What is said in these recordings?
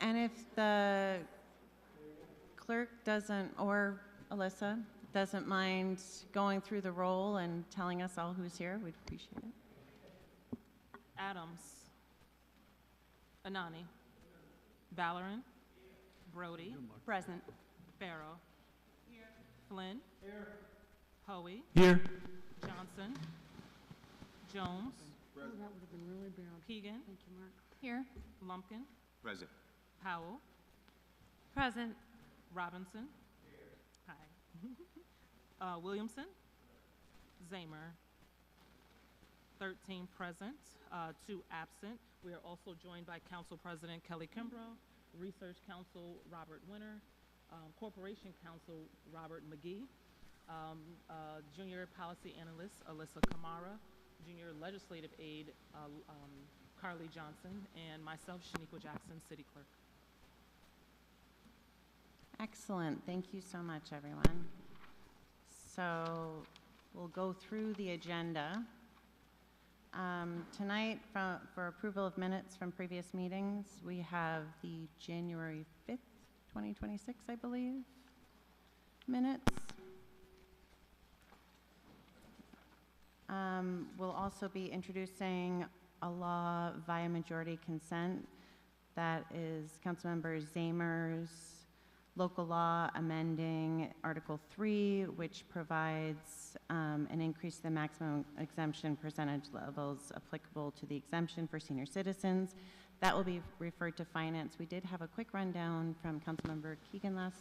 And if the clerk doesn't, or Alyssa, doesn't mind going through the roll and telling us all who's here, we'd appreciate it. Adams. Anani. Valorant. Brody. Present. Farrow. Here. Flynn. Here. Hoey. Here. Johnson. Jones. Present. Oh, that would have been really bad. Keegan. Thank you, Mark. Here. Lumpkin. Present. Powell. Present. Robinson. Hi. Williamson. Zamer. 13 present, 2 absent. We are also joined by Council President Kelly Kimbrough, Research Council Robert Winter, Corporation Counsel Robert McGee, Junior Policy Analyst Alyssa Kamara, Junior Legislative Aide Carly Johnson, and myself, Shaniqua Jackson, City Clerk. Excellent. Thank you so much, everyone. So we'll go through the agenda. Tonight, for approval of minutes from previous meetings, we have the January 5th, 2026, I believe, minutes. We'll also be introducing a law via majority consent. That is Councilmember Zamer's local law amending Article 3, which provides an increase in the maximum exemption percentage levels applicable to the exemption for senior citizens. That will be referred to finance. We did have a quick rundown from Councilmember Keegan last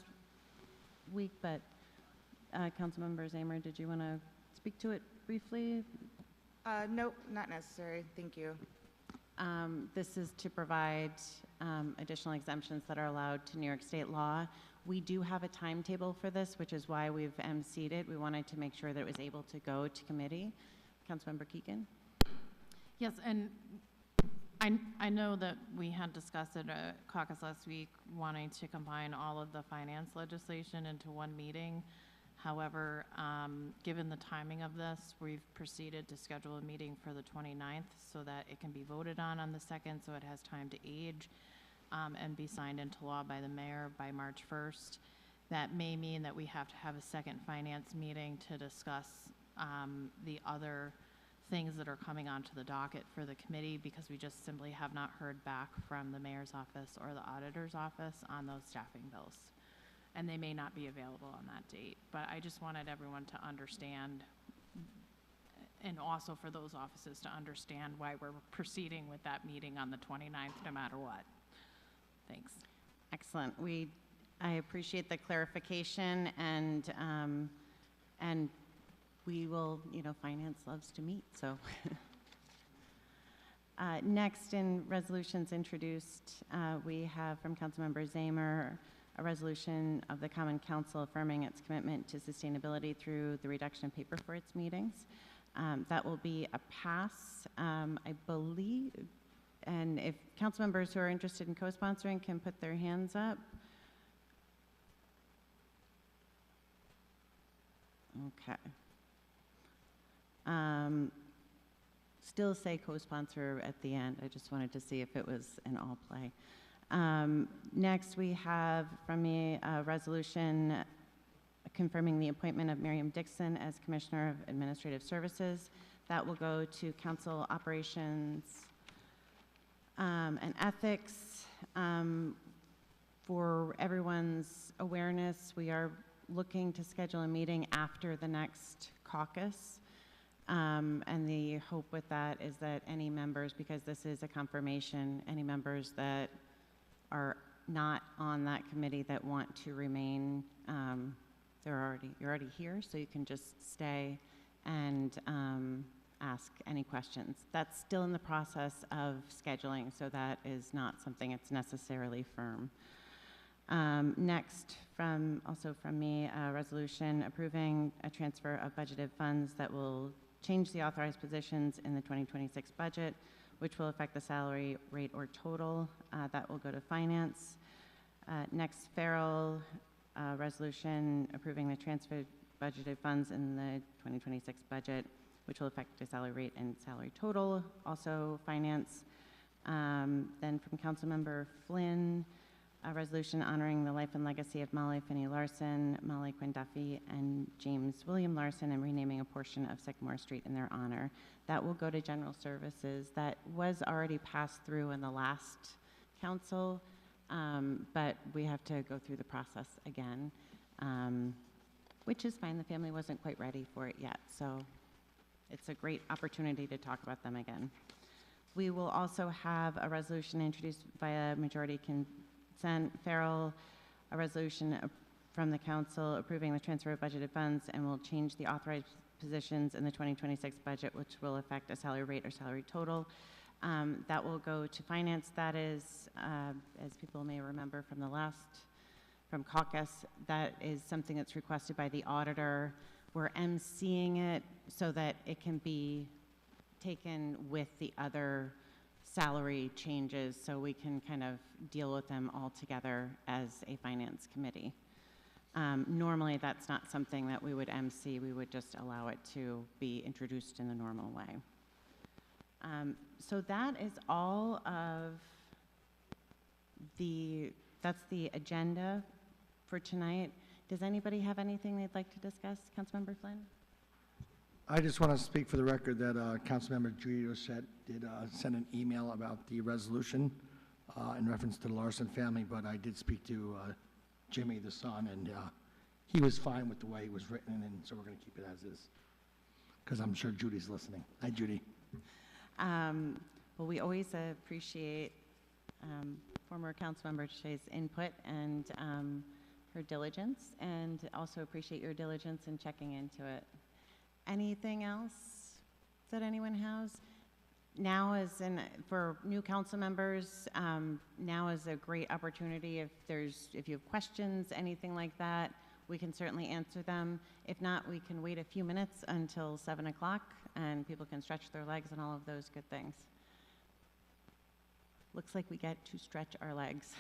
week, but Councilmember Zamer, did you want to speak to it briefly? Nope, not necessary. Thank you. This is to provide additional exemptions that are allowed to New York State law. We do have a timetable for this, which is why we've emceed it. We wanted to make sure that it was able to go to committee. Councilmember Keegan? Yes, and I know that we had discussed at a caucus last week wanting to combine all of the finance legislation into one meeting. However, given the timing of this, we've proceeded to schedule a meeting for the 29th so that it can be voted on the 2nd, so it has time to age and be signed into law by the mayor by March 1st. That may mean that we have to have a second finance meeting to discuss the other things that are coming onto the docket for the committee, because we just simply have not heard back from the mayor's office or the auditor's office on those staffing bills. And they may not be available on that date. But I just wanted everyone to understand, and also for those offices to understand why we're proceeding with that meeting on the 29th no matter what. Thanks. Excellent. I appreciate the clarification, and we will, finance loves to meet, so. Next, in resolutions introduced, we have from Councilmember Zamer a resolution of the Common Council affirming its commitment to sustainability through the reduction of paper for its meetings. That will be a pass, I believe, and if council members who are interested in co-sponsoring can put their hands up. Okay. Still say co-sponsor at the end. I just wanted to see if it was an all play. Next, we have from me a resolution confirming the appointment of Miriam Dixon as Commissioner of Administrative Services. That will go to Council Operations and Ethics. For everyone's awareness, we are looking to schedule a meeting after the next caucus. And the hope with that is that any members, because this is a confirmation, any members that are not on that committee that want to remain, you're already here, so you can just stay and ask any questions. That's still in the process of scheduling, so that is not something that's necessarily firm. Next, also from me, a resolution approving a transfer of budgeted funds that will change the authorized positions in the 2026 budget, which will affect the salary rate or total. That will go to finance. Next, Farrell, resolution approving the transfer budgeted funds in the 2026 budget, which will affect the salary rate and salary total, also finance. Then from Councilmember Flynn, a resolution honoring the life and legacy of Molly Finney Larson, Molly Quinn Duffy, and James William Larson, and renaming a portion of Sycamore Street in their honor. That will go to general services. That was already passed through in the last council, but we have to go through the process again, which is fine. The family wasn't quite ready for it yet, so it's a great opportunity to talk about them again. We will also have a resolution introduced via majority consent. Farrell, a resolution from the council approving the transfer of budgeted funds, and will change the authorized positions in the 2026 budget, which will affect a salary rate or salary total. That will go to finance. That is, as people may remember from Caucus, that is something that's requested by the auditor. We're emceeing it so that it can be taken with the other salary changes, so we can kind of deal with them all together as a finance committee. Normally, that's not something that we would MC. We would just allow it to be introduced in the normal way. So that is all of that's the agenda for tonight. Does anybody have anything they'd like to discuss? Councilmember Flynn? I just want to speak for the record that Councilmember Judy Rochette did send an email about the resolution in reference to the Larson family, but I did speak to Jimmy, the son, and he was fine with the way it was written, and so we're going to keep it as is, because I'm sure Judy's listening. Hi, Judy. Well, we always appreciate former Councilmember Shay's input and her diligence, and also appreciate your diligence in checking into it. Anything else that anyone has? Now for new council members, now is a great opportunity. If you have questions, anything like that, we can certainly answer them. If not, we can wait a few minutes until 7 o'clock and people can stretch their legs and all of those good things. Looks like we get to stretch our legs.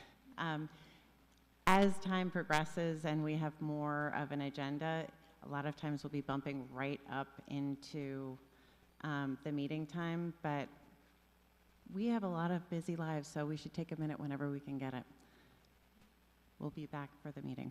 As time progresses and we have more of an agenda, a lot of times we'll be bumping right up into the meeting time, but we have a lot of busy lives, so we should take a minute whenever we can get it. We'll be back for the meeting.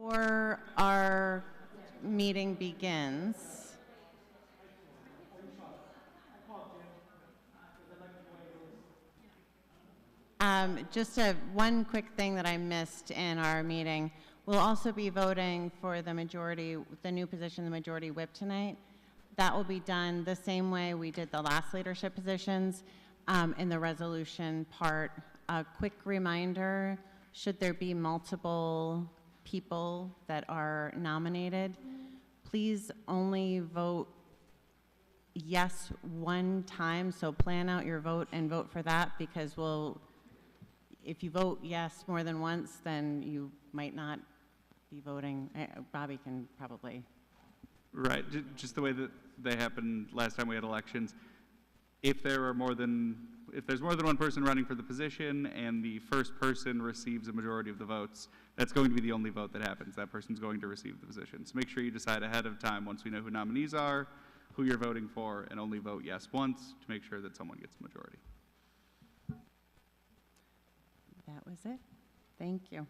Before our meeting begins, just one quick thing that I missed in our meeting. We'll also be voting for the new position, the majority whip tonight. That will be done the same way we did the last leadership positions in the resolution part. A quick reminder, should there be multiple people that are nominated, please only vote yes one time. So plan out your vote and vote for that, because if you vote yes more than once, then you might not be voting. Bobby can probably. Right, just the way that they happened last time we had elections. If there's more than one person running for the position and the first person receives a majority of the votes, that's going to be the only vote that happens. That person's going to receive the position. So make sure you decide ahead of time, once we know who nominees are, who you're voting for, and only vote yes once to make sure that someone gets a majority. That was it. Thank you.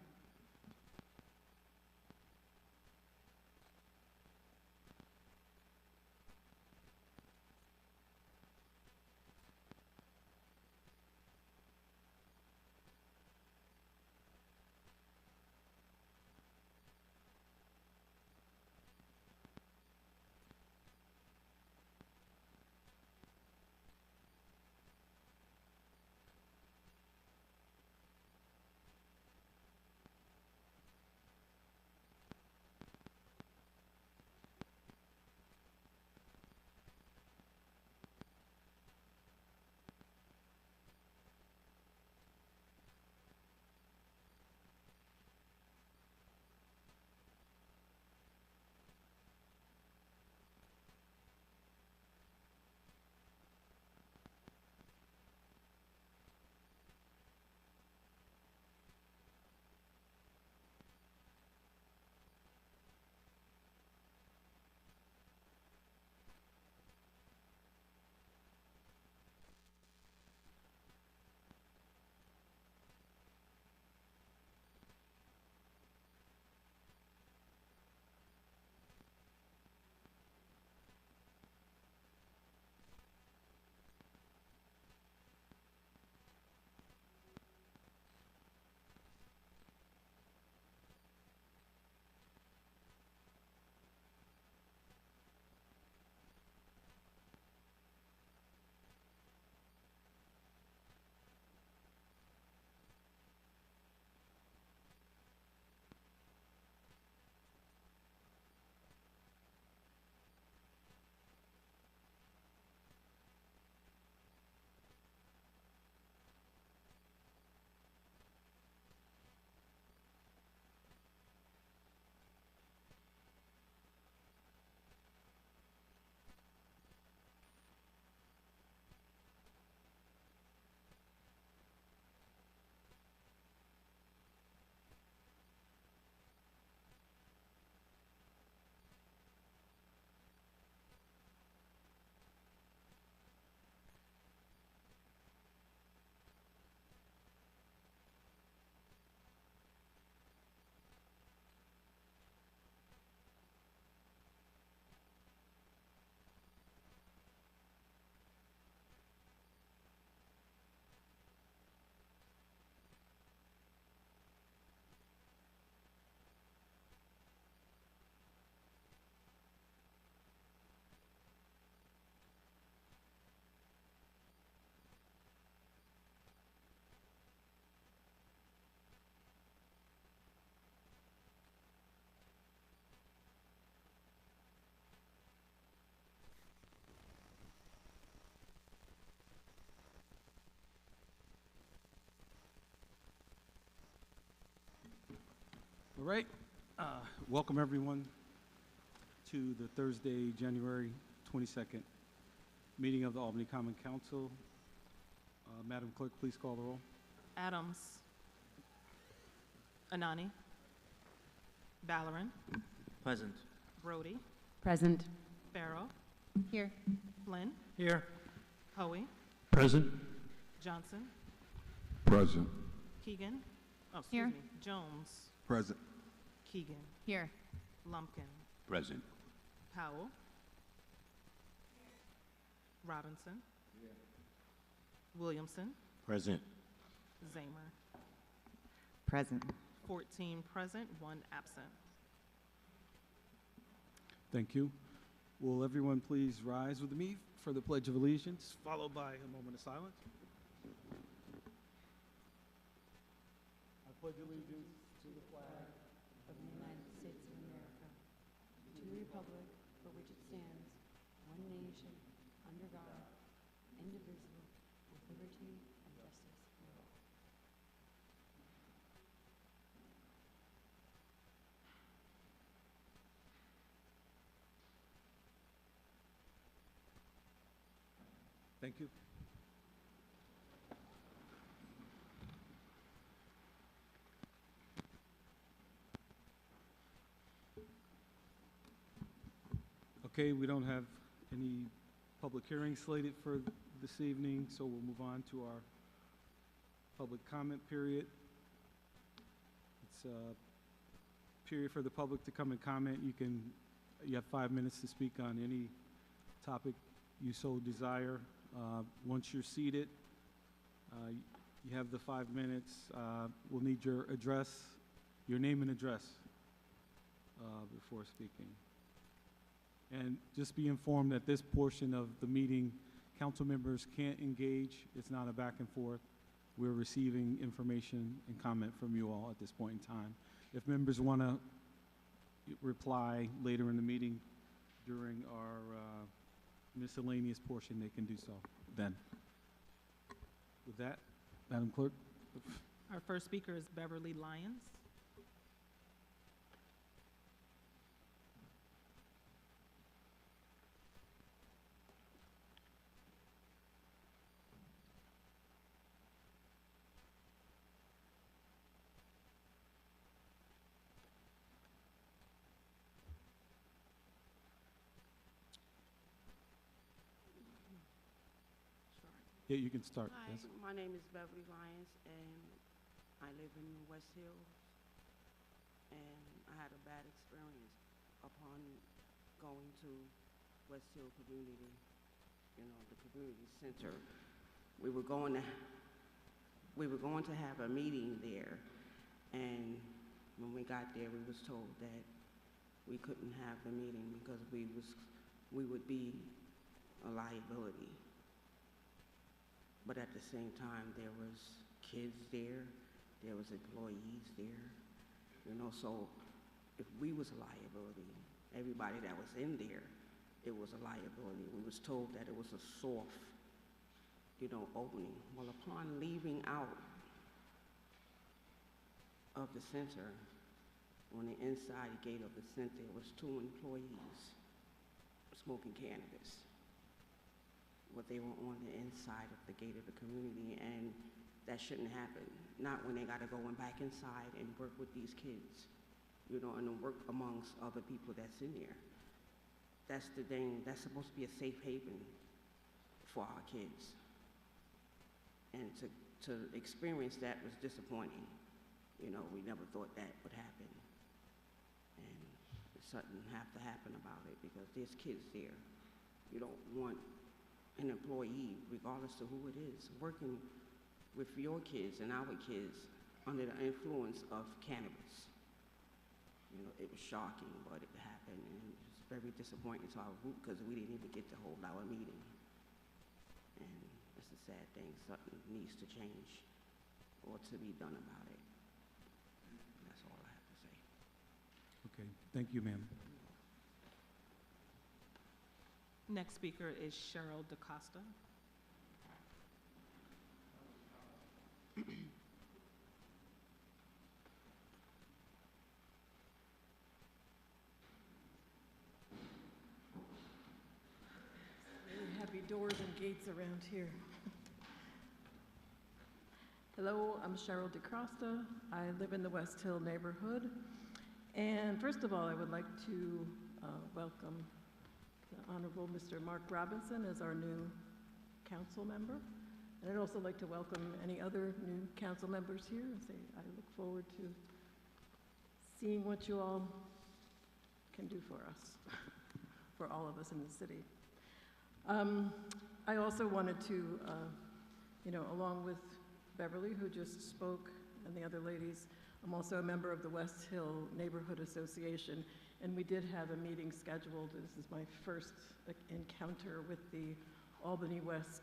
All right. Welcome, everyone, to the Thursday, January 22nd meeting of the Albany Common Council. Madam Clerk, please call the roll. Adams. Anani. Valorant. Present. Brody. Present. Farrow. Here. Flynn. Here. Hoey. Present. Johnson. Present. Keegan. Oh, excuse Here. me. Jones. Present. Keegan, Here. Lumpkin, Present. Powell, Robinson, Williamson, Present. Zamer. Present. 14 present, 1 absent. Thank you. Will everyone please rise with me for the Pledge of Allegiance, followed by a moment of silence? I pledge allegiance to the flag Of the United States of America, to the republic for which it stands, one nation, under God, indivisible, with liberty and justice for all. Thank you. Okay, we don't have any public hearings slated for this evening, so we'll move on to our public comment period. It's a period for the public to come and comment. You have 5 minutes to speak on any topic you so desire. Once you're seated, you have the 5 minutes. We'll need your address, your name and address before speaking. And just be informed that this portion of the meeting, council members can't engage. It's not a back and forth. We're receiving information and comment from you all at this point in time. If members want to reply later in the meeting during our miscellaneous portion, they can do so then. With that, Madam Clerk. Our first speaker is Beverly Lyons. Yeah, you can start. Hi, Yes. my name is Beverly Lyons, and I live in West Hills. And I had a bad experience upon going to West Hill Community, the community center. We were going to have a meeting there, and when we got there, we was told that we couldn't have the meeting because we would be a liability. But at the same time, there was kids there was employees there, so if we was a liability, everybody that was in there, it was a liability. We was told that it was a soft, opening. Well, upon leaving out of the center, on the inside gate of the center, was 2 employees smoking cannabis. But they were on the inside of the gate of the community, and that shouldn't happen. Not when they gotta go back inside and work with these kids, and work amongst other people that's in there. That's the thing, that's supposed to be a safe haven for our kids. And to experience that was disappointing. We never thought that would happen. And something have to happen about it because there's kids there. You don't want an employee, regardless of who it is, working with your kids and our kids under the influence of cannabis. It was shocking, but it happened, and it was very disappointing to our group because we didn't even get to hold our meeting. And it's a sad thing. Something needs to change or to be done about it. That's all I have to say. Okay, thank you, ma'am. Next speaker is Cheryl DaCosta. Really heavy doors and gates around here. Hello, I'm Cheryl DaCosta. I live in the West Hill neighborhood. And first of all, I would like to welcome the Honorable Mr. Mark Robinson as our new council member. And I'd also like to welcome any other new council members here and say I look forward to seeing what you all can do for us, for all of us in the city. I also wanted to, along with Beverly, who just spoke, and the other ladies, I'm also a member of the West Hill Neighborhood Association, and we did have a meeting scheduled. This is my first encounter with the Albany West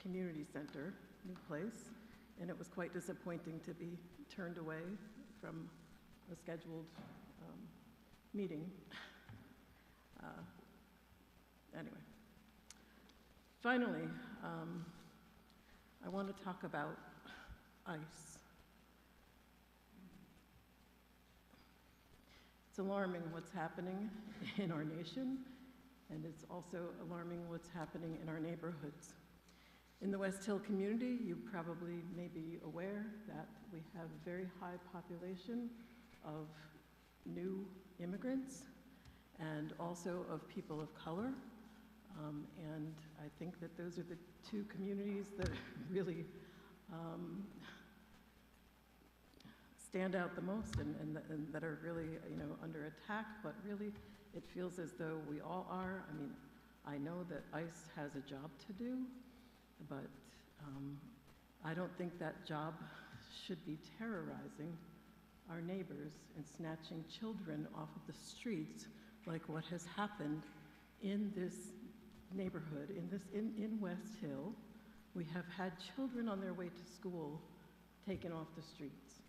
Community Center, new place, and it was quite disappointing to be turned away from a scheduled meeting. Anyway, finally, I want to talk about ICE. It's alarming what's happening in our nation, and it's also alarming what's happening in our neighborhoods. In the West Hill community, you probably may be aware that we have a very high population of new immigrants and also of people of color. And I think that those are the two communities that really stand out the most and that are really, under attack, but really it feels as though we all are. I mean, I know that ICE has a job to do, but I don't think that job should be terrorizing our neighbors and snatching children off of the streets like what has happened in this neighborhood, in West Hill. We have had children on their way to school taken off the streets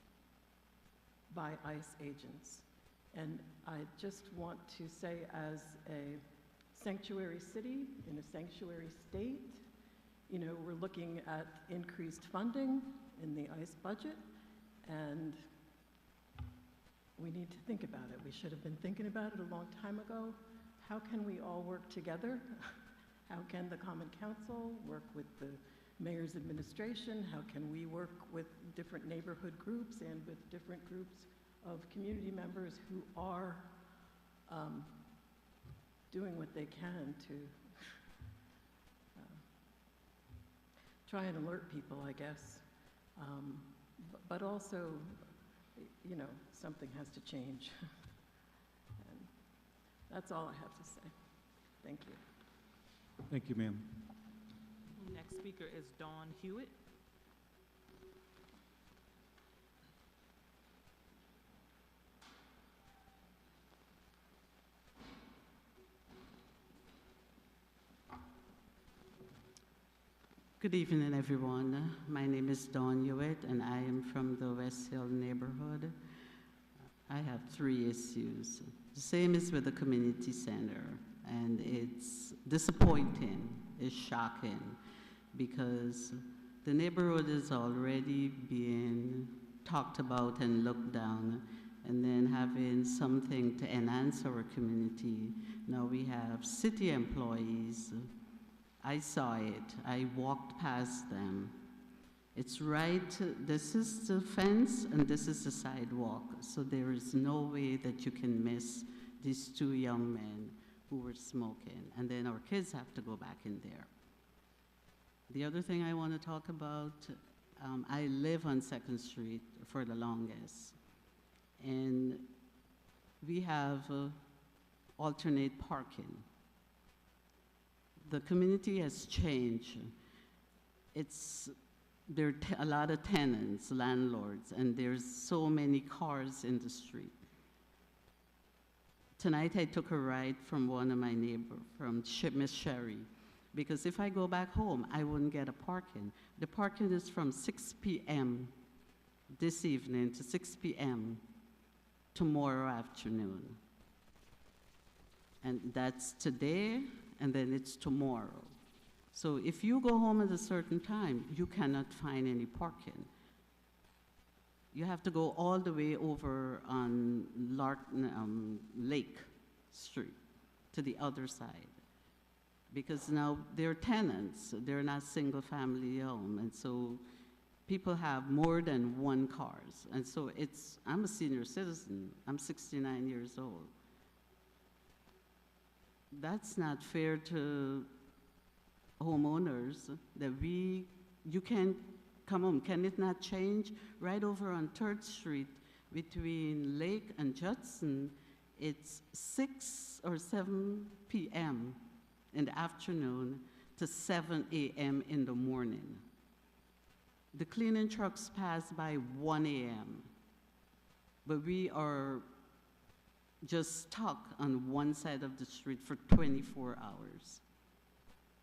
by ICE agents. And I just want to say, as a sanctuary city in a sanctuary state, we're looking at increased funding in the ICE budget, and we need to think about it. We should have been thinking about it a long time ago. How can we all work together? How can the Common Council work with the mayor's administration? How can we work with different neighborhood groups and with different groups of community members who are doing what they can to try and alert people, I guess. But also, something has to change. And that's all I have to say. Thank you. Thank you, ma'am. Next speaker is Dawn Hewitt. Good evening, everyone. My name is Dawn Hewitt, and I am from the West Hill neighborhood. I have 3 issues. The same is with the community center, and it's disappointing, it's shocking, because the neighborhood is already being talked about and looked down, and then having something to enhance our community. Now we have city employees. I saw it. I walked past them. It's right, this is the fence and this is the sidewalk, so there is no way that you can miss these 2 young men who were smoking, and then our kids have to go back in there. The other thing I want to talk about, I live on 2nd Street for the longest, and we have alternate parking. The community has changed. There are a lot of tenants, landlords, and there's so many cars in the street. Tonight I took a ride from one of my neighbors, from Miss Sherry, because if I go back home, I wouldn't get a parking. The parking is from 6 p.m. this evening to 6 p.m. tomorrow afternoon. And that's today, and then it's tomorrow. So if you go home at a certain time, you cannot find any parking. You have to go all the way over on Lake Street to the other side, because now they're tenants, they're not single-family home, and so people have more than 1 cars. And so I'm a senior citizen, I'm 69 years old. That's not fair to homeowners that you can't come home. Can it not change? Right over on 3rd Street, Between Lake and Judson, it's 6 or 7 p.m. in the afternoon to 7 a.m. in the morning. The cleaning trucks pass by 1 a.m., but we are just stuck on one side of the street for 24 hours.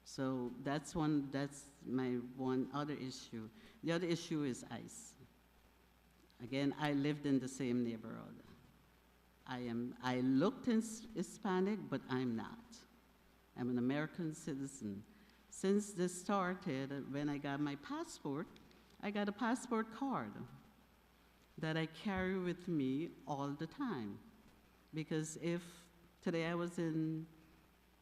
So that's my one other issue. The other issue is ICE. Again, I lived in the same neighborhood. I looked Hispanic, but I'm not. I'm an American citizen. Since this started, when I got my passport, I got a passport card that I carry with me all the time. Because if today I was in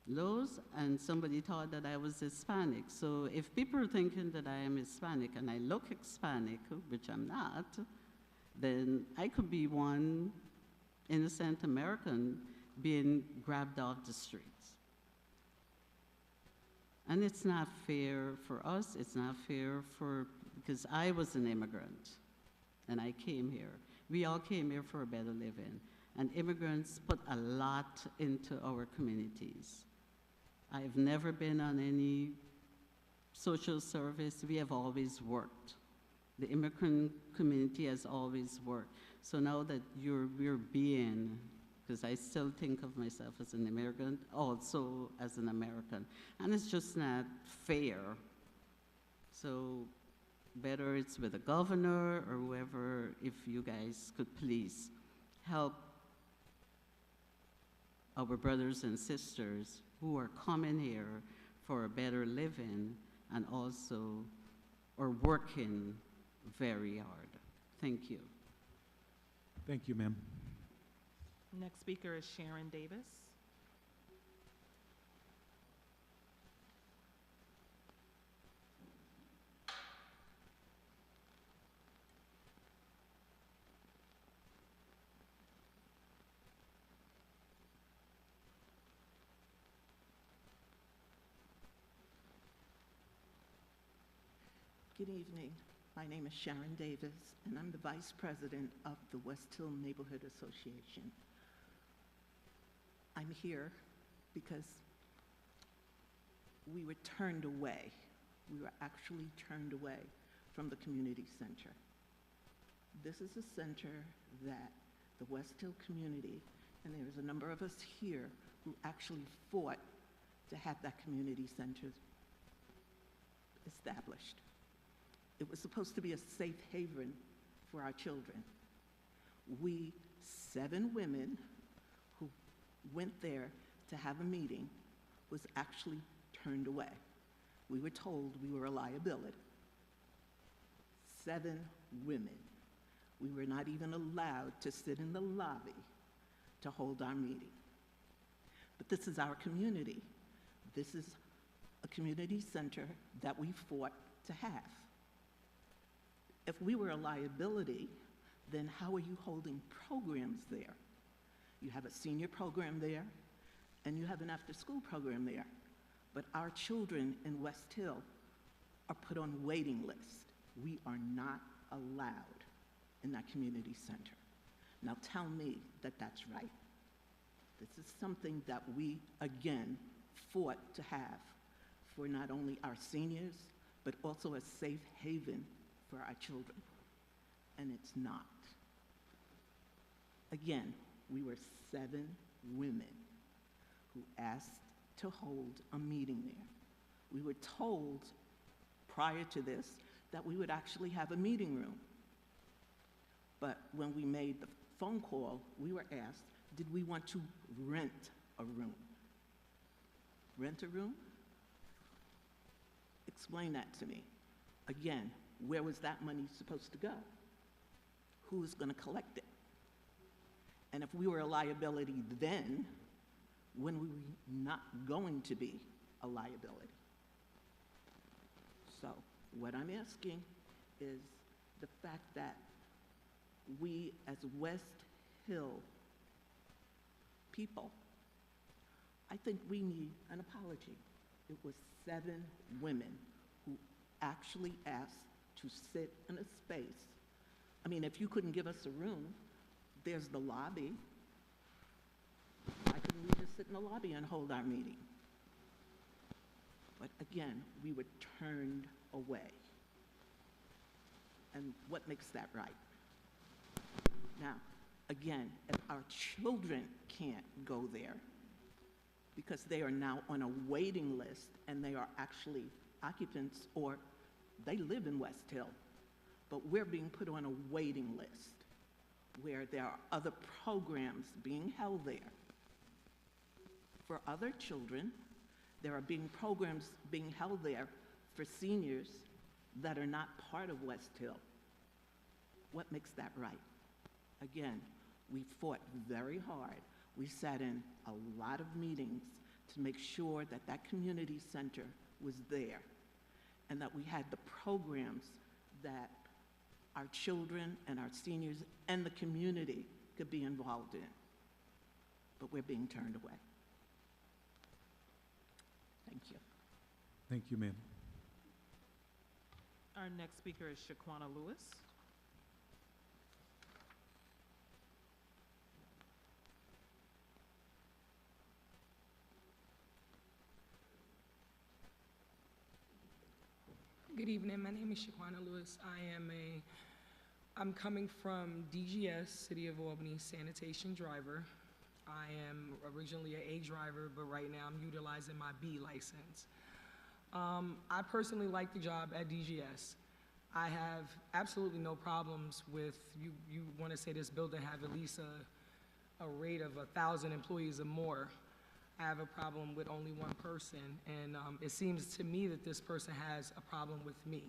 Lowe's and somebody thought that I was Hispanic, so if people are thinking that I am Hispanic and I look Hispanic, which I'm not, then I could be one innocent American being grabbed off the streets. And it's not fair for us, it's not fair because I was an immigrant and I came here. We all came here for a better living. And immigrants put a lot into our communities. I've never been on any social service. We have always worked. The immigrant community has always worked. So now that we're being, because I still think of myself as an immigrant, also as an American, and it's just not fair. So whether it's with the governor or whoever, if you guys could please help our brothers and sisters who are coming here for a better living and also are working very hard. Thank you. Thank you, ma'am. Next speaker is Sharon Davis. Good evening. My name is Sharon Davis, and I'm the Vice President of the West Hill Neighborhood Association. I'm here because we were turned away. We were actually turned away from the community center. This is a center that the West Hill community, and there's a number of us here who actually fought to have that community center established. It was supposed to be a safe haven for our children. We, 7 women who went there to have a meeting, was actually turned away. We were told we were a liability. 7 women. We were not even allowed to sit in the lobby to hold our meeting. But this is our community. This is a community center that we fought to have. If we were a liability, then how are you holding programs there? You have a senior program there, and you have an after-school program there. But our children in West Hill are put on waiting lists. We are not allowed in that community center. Now tell me that that's right. This is something that we, again, fought to have for not only our seniors, but also a safe haven for our children, and it's not. Again, we were 7 women who asked to hold a meeting there. We were told prior to this that we would actually have a meeting room. But when we made the phone call, we were asked, did we want to rent a room? Rent a room? Explain that to me. Again, where was that money supposed to go? Who's going to collect it? And if we were a liability then, when were we not going to be a liability? So what I'm asking is the fact that we as West Hill people, I think we need an apology. It was 7 women who actually asked to sit in a space. I mean, if you couldn't give us a room, there's the lobby. Why couldn't we just sit in the lobby and hold our meeting? But again, we were turned away. And what makes that right? Now, again, if our children can't go there because they are now on a waiting list and they are actually occupants or they live in West Hill, but we're being put on a waiting list where there are other programs being held there for other children. There are programs being held there for seniors that are not part of West Hill. What makes that right? Again, we fought very hard. We sat in a lot of meetings to make sure that that community center was there and that we had the programs that our children and our seniors and the community could be involved in. But we're being turned away. Thank you. Thank you, ma'am. Our next speaker is Shaquana Lewis. Good evening, my name is Shaquana Lewis. I'm coming from DGS, City of Albany sanitation driver. I am originally an A driver, but right now I'm utilizing my B license. I personally like the job at DGS. I have absolutely no problems with, you want to say this building have at least a rate of 1,000 employees or more. I have a problem with only one person, and it seems to me that this person has a problem with me,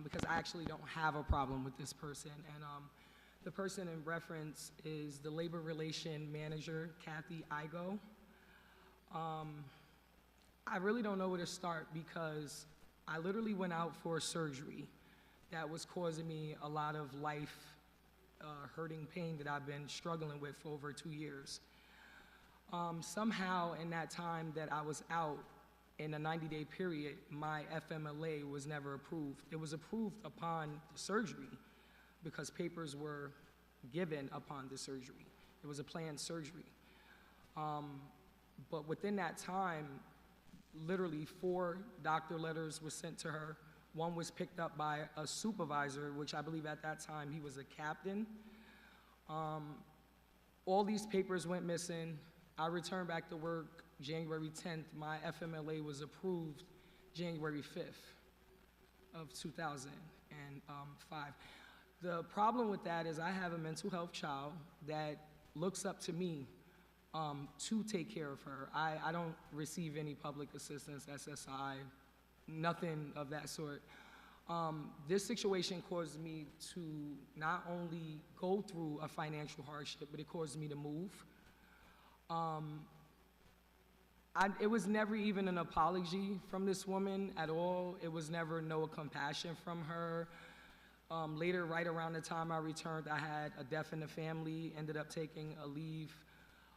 because I actually don't have a problem with this person. And the person in reference is the labor relation manager, Kathy Igo. I really don't know where to start because I literally went out for surgery that was causing me a lot of life hurting pain that I've been struggling with for over 2 years. Somehow in that time that I was out in a 90-day period, my FMLA was never approved. It was approved upon the surgery because papers were given upon the surgery. It was a planned surgery. But within that time, literally 4 doctor letters were sent to her. One was picked up by a supervisor, which I believe at that time he was a captain. All these papers went missing. I returned back to work January 10th. My FMLA was approved January 5th of 2005. The problem with that is I have a mental health child that looks up to me to take care of her. I don't receive any public assistance, SSI, nothing of that sort. This situation caused me to not only go through a financial hardship, but it caused me to move. It was never even an apology from this woman at all. It was never no compassion from her. Later, right around the time I returned, I had a death in the family, ended up taking a leave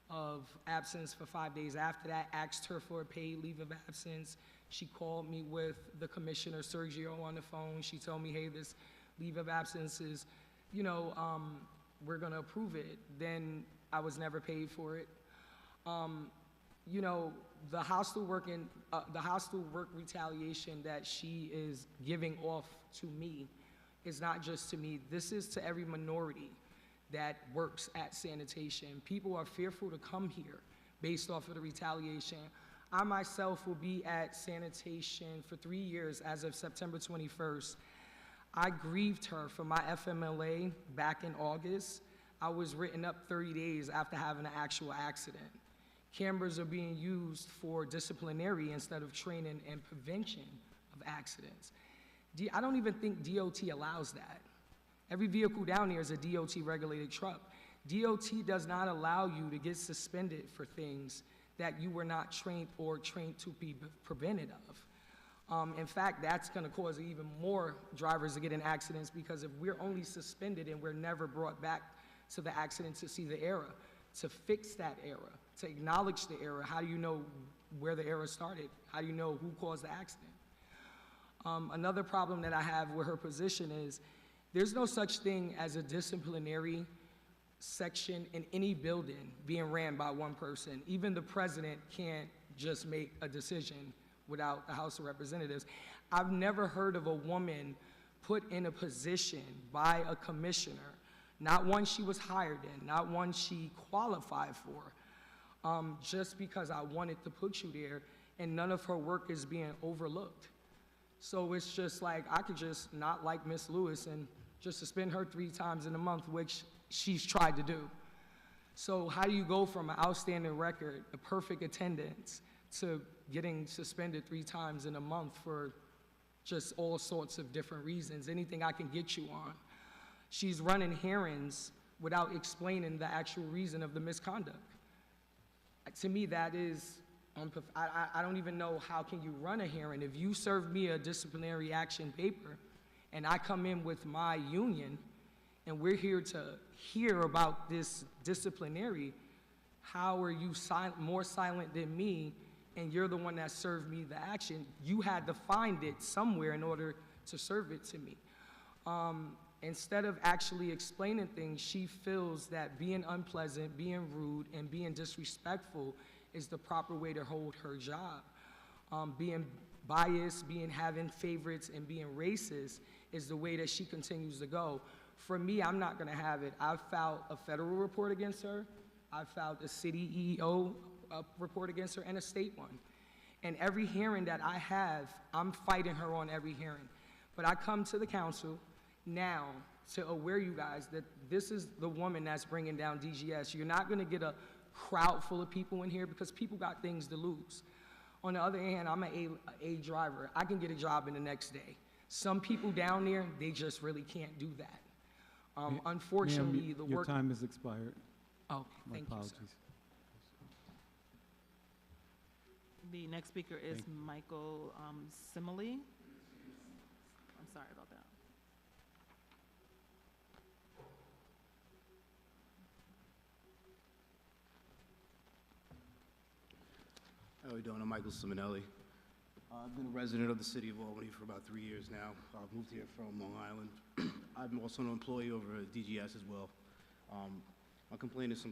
of absence for 5 days after that, asked her for a paid leave of absence. She called me with the commissioner, Sergio, on the phone. She told me, hey, this leave of absence is, we're gonna approve it. Then I was never paid for it. The hostile work retaliation that she is giving off to me is not just to me. This is to every minority that works at sanitation. People are fearful to come here based off of the retaliation. I myself will be at sanitation for 3 years as of September 21st. I grieved her for my FMLA back in August. I was written up 30 days after having an actual accident. Cameras are being used for disciplinary instead of training and prevention of accidents. I don't even think DOT allows that. Every vehicle down here is a DOT regulated truck. DOT does not allow you to get suspended for things that you were not trained or trained to be prevented of. In fact, that's gonna cause even more drivers to get in accidents because if we're only suspended and we're never brought back to the accident to see the error, to fix that error, to acknowledge the error, how do you know where the error started? How do you know who caused the accident? Another problem that I have with her position is there's no such thing as a disciplinary section in any building being ran by one person. Even the president can't just make a decision without the House of Representatives. I've never heard of a woman put in a position by a commissioner, not one she was hired in, not one she qualified for, just because I wanted to put you there, and none of her work is being overlooked. So it's just like, I could just not like Miss Lewis and just suspend her 3 times in a month, which she's tried to do. So how do you go from an outstanding record, a perfect attendance, to getting suspended 3 times in a month for just all sorts of different reasons, anything I can get you on? She's running hearings without explaining the actual reason of the misconduct. To me, that is, I don't even know how can you run a hearing. If you serve me a disciplinary action paper and I come in with my union and we're here to hear about this disciplinary, how are you more silent than me, and you're the one that served me the action? You had to find it somewhere in order to serve it to me. Instead of actually explaining things, she feels that being unpleasant, being rude, and being disrespectful is the proper way to hold her job. Being biased, having favorites, and being racist is the way that she continues to go. For me, I'm not gonna have it. I've filed a federal report against her. I've filed a city EEO report against her and a state one. And every hearing that I have, I'm fighting her on every hearing. But I come to the council now to aware you guys that this is the woman that's bringing down DGS. You're not gonna get a crowd full of people in here because people got things to lose. On the other hand, I'm an A driver. I can get a job in the next day. Some people down there, they just really can't do that. Unfortunately, the Your work. time has expired. Oh, My thank you, apologies. sir. The next speaker is Michael Simile. I'm sorry about that. How are we doing? I'm Michael Simonelli. I've been a resident of the city of Albany for about 3 years now. I've moved here from Long Island. I'm also an employee over at DGS as well. My complaint is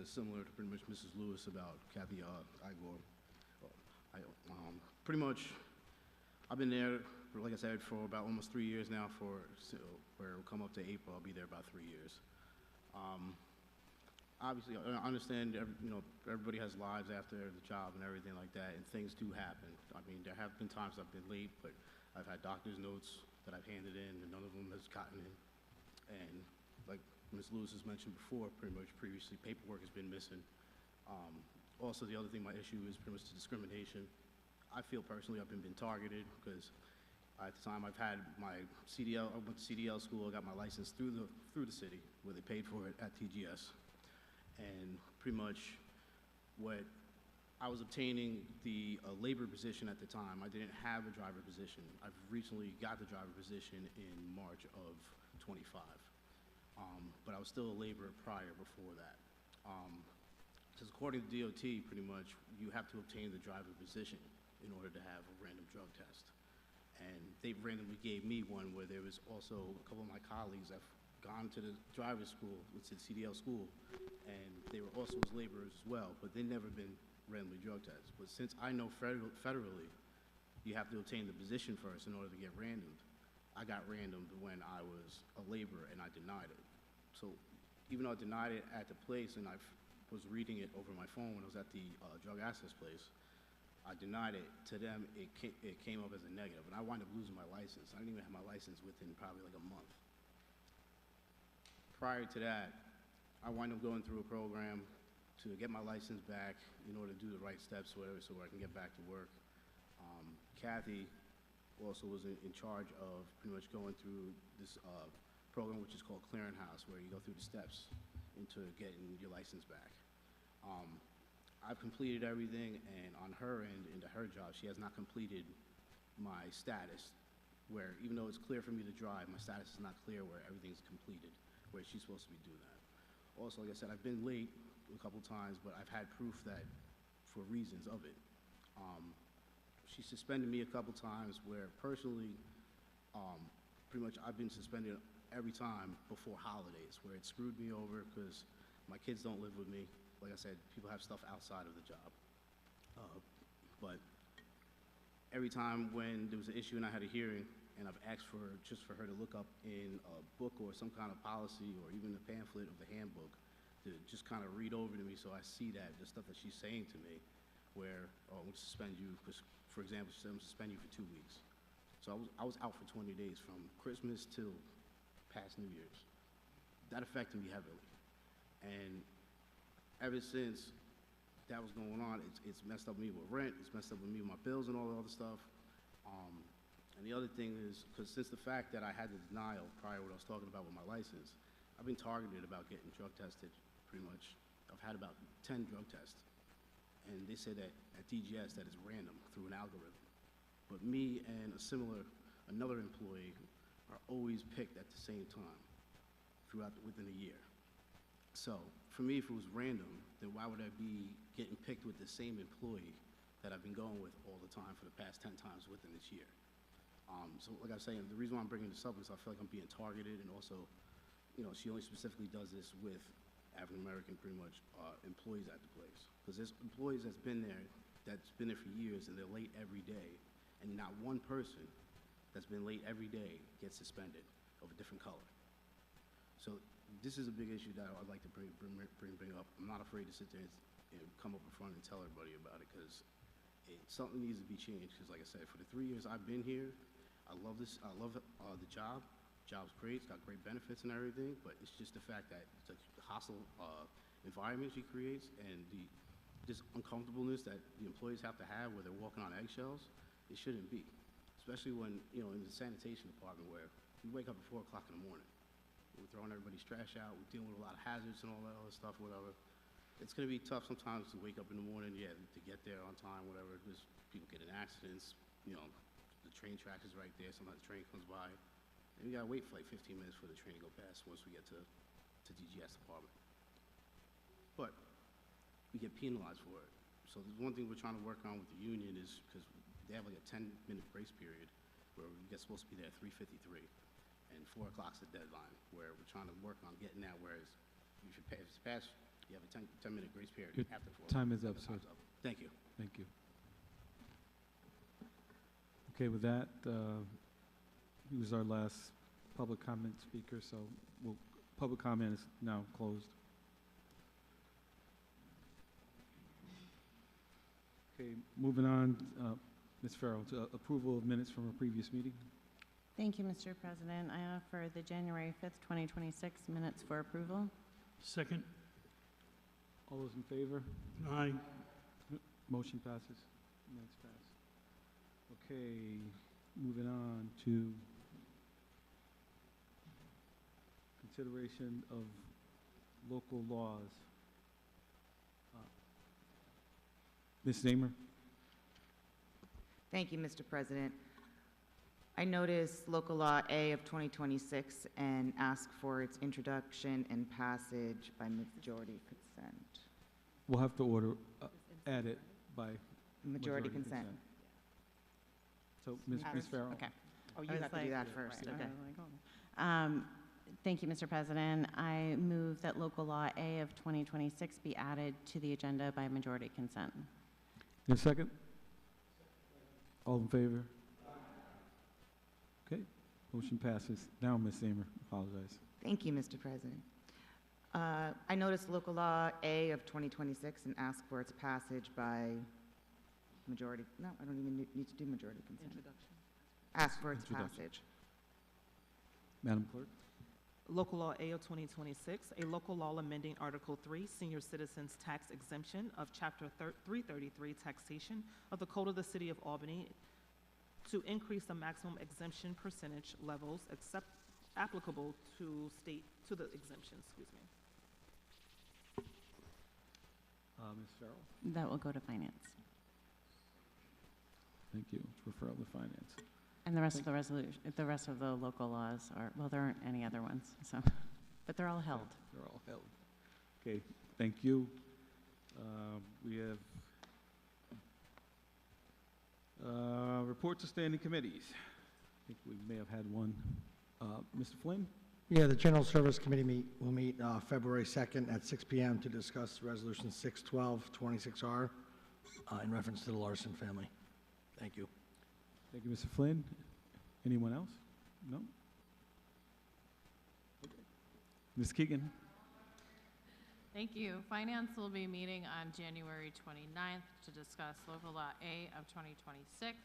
similar to pretty much Mrs. Lewis about Kathy Igor. Pretty much, I've been there, like I said, for about almost 3 years now. Where it'll come up to April, I'll be there about 3 years. Obviously, I understand, everybody has lives after the job and everything like that, and things do happen. I mean, there have been times I've been late, but I've had doctor's notes that I've handed in, and none of them has gotten in. And like Ms. Lewis has mentioned before, pretty much previously, paperwork has been missing. Also, the other thing, my issue is pretty much the discrimination. I feel personally I've been targeted because at the time I've had my CDL, I went to CDL school, I got my license through the city, where they paid for it at TGS. And pretty much what I was obtaining the labor position at the time. I didn't have a driver position. I've recently got the driver position in March of 25. But I was still a laborer prior before that. Because according to DOT, pretty much, you have to obtain the driver position in order to have a random drug test. And they randomly gave me one where there was also a couple of my colleagues that gone to the driver's school, which is CDL school, and they were also as laborers as well, but they'd never been randomly drug tested. But since I know federally, you have to obtain the position first in order to get randomed. I got randomed when I was a laborer and I denied it. So even though I denied it at the place and I was reading it over my phone when I was at the drug access place, I denied it. To them, it came up as a negative, and I wound up losing my license. I didn't even have my license within probably like a month. Prior to that, I wound up going through a program to get my license back in order to do the right steps, whatever, so I can get back to work. Kathy also was in charge of pretty much going through this program, which is called Clearinghouse, where you go through the steps into getting your license back. I've completed everything, and on her end, into her job, she has not completed my status, where even though it's clear for me to drive, my status is not clear where everything's completed, where she's supposed to be doing that. Also, like I said, I've been late a couple times, but I've had proof that for reasons of it. She suspended me a couple times where personally, pretty much I've been suspended every time before holidays, where it screwed me over because My kids don't live with me. Like I said, people have stuff outside of the job. But every time when there was an issue and I had a hearing, and I've asked just for her to look up in a book or some kind of policy or even a pamphlet of the handbook to just kind of read over to me so I see that, the stuff that she's saying to me, where, oh, I'm going to suspend you, for example, she said, I'm going to suspend you for 2 weeks. So I was out for 20 days from Christmas till past New Year's. That affected me heavily. And ever since that was going on, it's messed up me with rent, it's messed up with me with my bills and all the other stuff. And the other thing is, because since the fact that I had the denial prior to what I was talking about with my license, I've been targeted about getting drug tested, pretty much. I've had about 10 drug tests. And they say that at DGS that it's random through an algorithm. But me and another employee are always picked at the same time within a year. So for me, if it was random, then why would I be getting picked with the same employee that I've been going with all the time for the past 10 times within this year? So like I was saying, the reason why I'm bringing this up is I feel like I'm being targeted, and also, she only specifically does this with African-American, pretty much, employees at the place. Because there's employees that's been there for years, and they're late every day, and not one person that's been late every day gets suspended of a different color. So this is a big issue that I'd like to bring up. I'm not afraid to sit there and come up in front and tell everybody about it, because something needs to be changed. Because like I said, for the 3 years I've been here, I love this. I love the job. Job's great. It's got great benefits and everything. But it's just the fact that it's a hostile environment she creates, and this uncomfortableness that the employees have to have where they're walking on eggshells. It shouldn't be, especially when in the sanitation department where we wake up at 4 o'clock in the morning. We're throwing everybody's trash out. We're dealing with a lot of hazards and all that other stuff, whatever. It's going to be tough sometimes to wake up in the morning, to get there on time, whatever. Because people get in accidents. The train track is right there. Sometimes the train comes by. And we got to wait for like 15 minutes for the train to go past once we get to DGS department. But we get penalized for it. So there's one thing we're trying to work on with the union is, because they have like a 10-minute grace period where we get supposed to be there at 3:53. And 4 o'clock's the deadline, where we're trying to work on getting that, whereas if it's passed, you have a 10-minute grace period Your after 4 o'clock. time is up, sir. Thank you. Thank you. Okay, with that, he was our last public comment speaker, so public comment is now closed. Okay, moving on, Ms. Farrell, to approval of minutes from a previous meeting. Thank you, Mr. President. I offer the January 5th, 2026 minutes for approval. Second. All those in favor? Aye. Motion passes. Minutes pass. Okay, moving on to consideration of local laws. Ms. Zamer? Thank you, Mr. President. I notice local law A of 2026 and ask for its introduction and passage by majority consent. We'll have to add it by Majority consent. So, Ms. Farrell? Okay. Oh, you have to do that first, okay. Thank you, Mr. President. I move that local law A of 2026 be added to the agenda by majority consent. In a second? All in favor? Okay, motion passes. Now, Ms. Zamer, apologize. Thank you, Mr. President. I noticed local law A of 2026 and ask for its passage by majority. No, I don't even need to do majority consent. Introduction. Ask for its Introduction. passage. Madam Clerk? Local Law A of 2026, a local law amending Article 3, Senior Citizens Tax Exemption of Chapter 333, Taxation of the Code of the City of Albany to increase the maximum exemption percentage levels applicable to the exemptions, excuse me. Ms. Farrell? That will go to finance. Thank you. Referral to finance. And the rest of the resolution, the rest of the local laws are, well, there aren't any other ones, so, but they're all held. They're all held. Okay, thank you. We have reports of standing committees. I think we may have had one. Mr. Flynn? Yeah, the General Service Committee will meet February 2nd at 6 p.m. to discuss Resolution 612-26R in reference to the Larson family. Thank you. Thank you, Mr. Flynn. Anyone else? No? Okay. Ms. Keegan? Thank you. Finance will be meeting on January 29th to discuss local law A of 2026,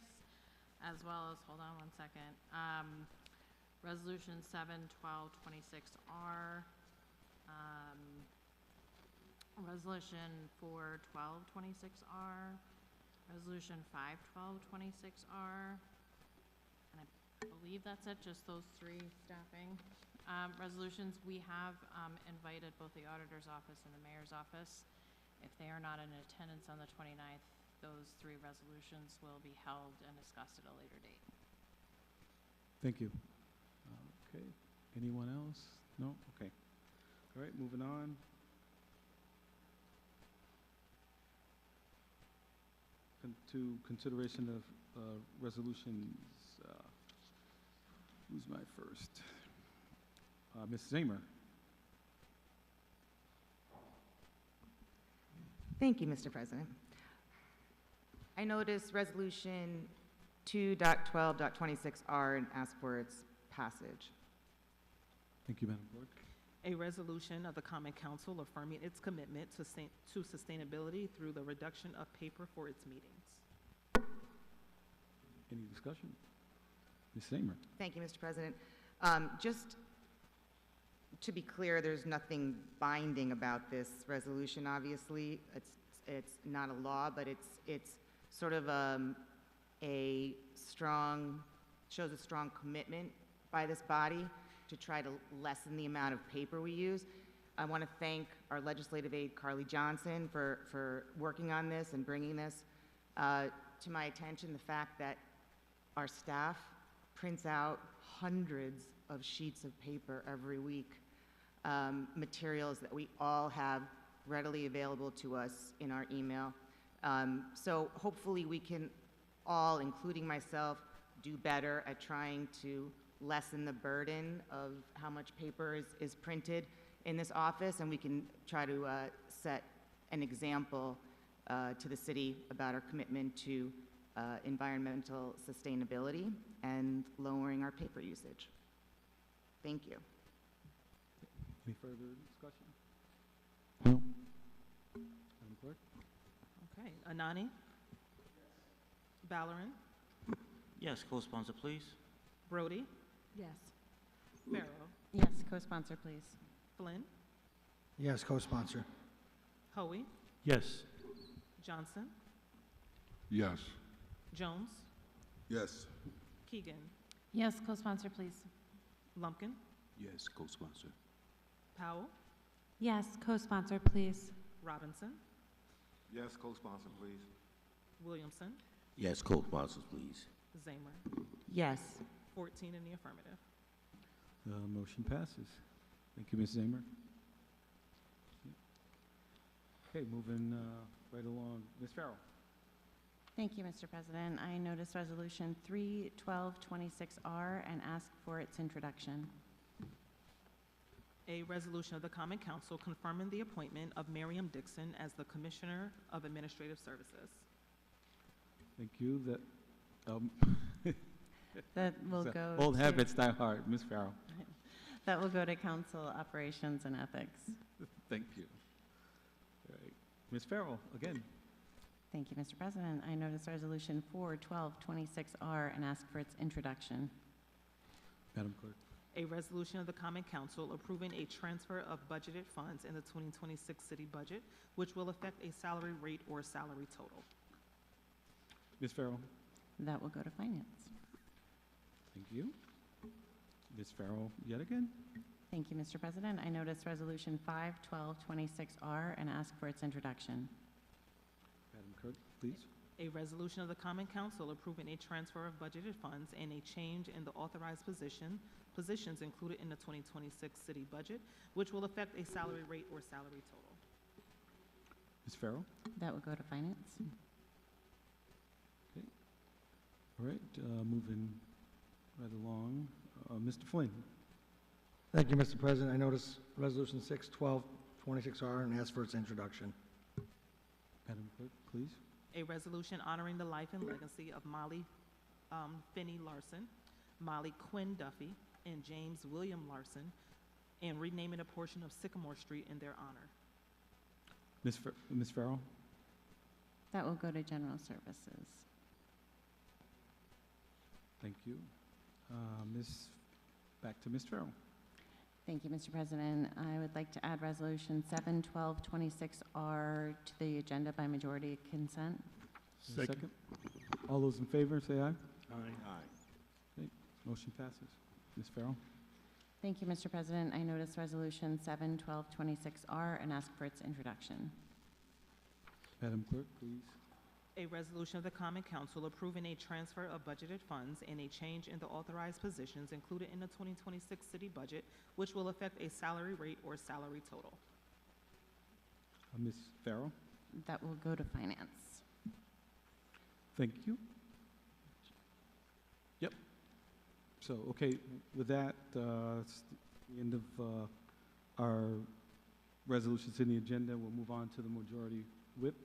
as well as, hold on one second, Resolution 71226R, Resolution 41226R, Resolution 51226R, and I believe that's it, just those three staffing. Resolutions, we have invited both the auditor's office and the mayor's office. If they are not in attendance on the 29th, those three resolutions will be held and discussed at a later date. Thank you. Okay. Anyone else? No? Okay. All right, moving on. To consideration of resolutions. Who's my first? Ms. Zamer. Thank you, Mr. President. I noticed Resolution 2.12.26R and ask for its passage. Thank you, Madam Clerk. A resolution of the Common Council affirming its commitment to sustainability through the reduction of paper for its meetings. Any discussion? Ms. Zamer. Thank you, Mr. President. Just to be clear, there's nothing binding about this resolution, obviously. It's not a law, but it's sort of a strong, shows a strong commitment by this body to try to lessen the amount of paper we use. I want to thank our legislative aide, Carly Johnson, for working on this and bringing this to my attention, the fact that our staff prints out hundreds of sheets of paper every week, materials that we all have readily available to us in our email. So hopefully we can all, including myself, do better at trying to lessen the burden of how much paper is printed in this office, and we can try to set an example to the city about our commitment to environmental sustainability and lowering our paper usage. Thank you. Any further discussion? No. Madam Clerk? Okay, Anani? Ballerin? Yes, co-sponsor, please. Brody? Yes. Farrow? Yes, co-sponsor, please. Flynn? Yes, co-sponsor. Hoey? Yes. Johnson? Yes. Jones? Yes. Keegan? Yes, co-sponsor, please. Lumpkin? Yes, co-sponsor. Powell? Yes, co-sponsor, please. Robinson? Yes, co-sponsor, please. Williamson? Yes, co-sponsors, please. Zamer? Yes. 14 in the affirmative. Motion passes. Thank you, Ms. Zamer. Okay, moving right along. Ms. Farrell. Thank you, Mr. President. I notice Resolution 31226R and ask for its introduction. A resolution of the Common Council confirming the appointment of Miriam Dixon as the Commissioner of Administrative Services. Thank you. That will go Old to, habits die hard. Ms. Farrell. that will go to Council Operations and Ethics. Thank you. All right. Ms. Farrell, again. Thank you, Mr. President. I notice Resolution 41226R and ask for its introduction. Madam Clerk. A resolution of the Common Council approving a transfer of budgeted funds in the 2026 city budget, which will affect a salary rate or salary total. Ms. Farrell. That will go to Finance. Thank you. Ms. Farrell, yet again. Thank you, Mr. President. I notice Resolution 51226R and ask for its introduction. Madam Clerk, please. A resolution of the Common Council approving a transfer of budgeted funds and a change in the authorized positions included in the 2026 city budget, which will affect a salary rate or salary total. Ms. Farrell. That will go to Finance. Okay. All right, moving right along. Mr. Flynn. Thank you, Mr. President. I notice Resolution 61226R and ask for its introduction. Madam Clerk, please. A resolution honoring the life and legacy of Molly Finney Larson, Molly Quinn Duffy, and James William Larson, and renaming a portion of Sycamore Street in their honor. Ms. Farrell? That will go to General Services. Thank you. Back to Ms. Farrell. Thank you, Mr. President. I would like to add Resolution 71226R to the agenda by majority consent. Second. All those in favor, say aye. Aye. Okay, motion passes. Ms. Farrell? Thank you, Mr. President. I notice Resolution 71226R and ask for its introduction. Madam Clerk, please. A resolution of the Common Council approving a transfer of budgeted funds and a change in the authorized positions included in the 2026 city budget, which will affect a salary rate or salary total. Ms. Farrell? That will go to Finance. Thank you. Yep. So, okay, with that, it's the end of our resolutions in the agenda. We'll move on to the majority whip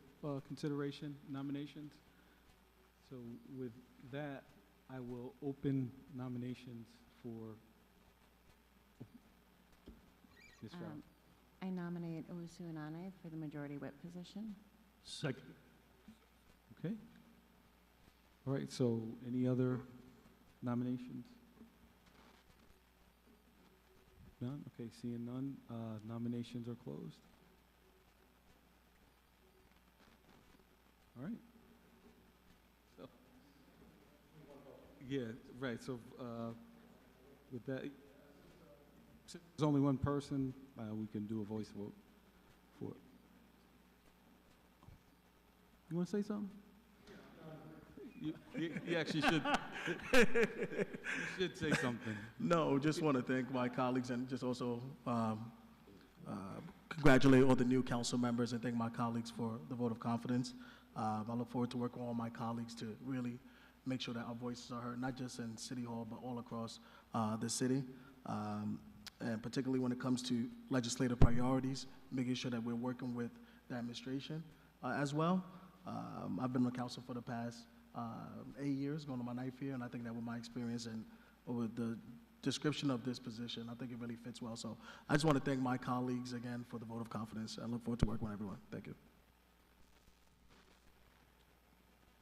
consideration nominations. So with that, I will open nominations for Ms. Farrell. I nominate Owusu Anane for the majority whip position. Second. Okay. All right, so any other nominations? None? Okay, seeing none, nominations are closed. All right. So, yeah, right, so with that, since there's only one person, we can do a voice vote for it. You want to say something? You actually should. You should say something. No, just want to thank my colleagues and just also congratulate all the new council members and thank my colleagues for the vote of confidence. I look forward to working with all my colleagues to really make sure that our voices are heard, not just in City Hall, but all across the city. And particularly when it comes to legislative priorities, making sure that we're working with the administration as well. I've been on council for the past 8 years, going to my 9th year, and I think that with my experience and with the description of this position, I think it really fits well. So I just want to thank my colleagues again for the vote of confidence. I look forward to working with everyone. Thank you.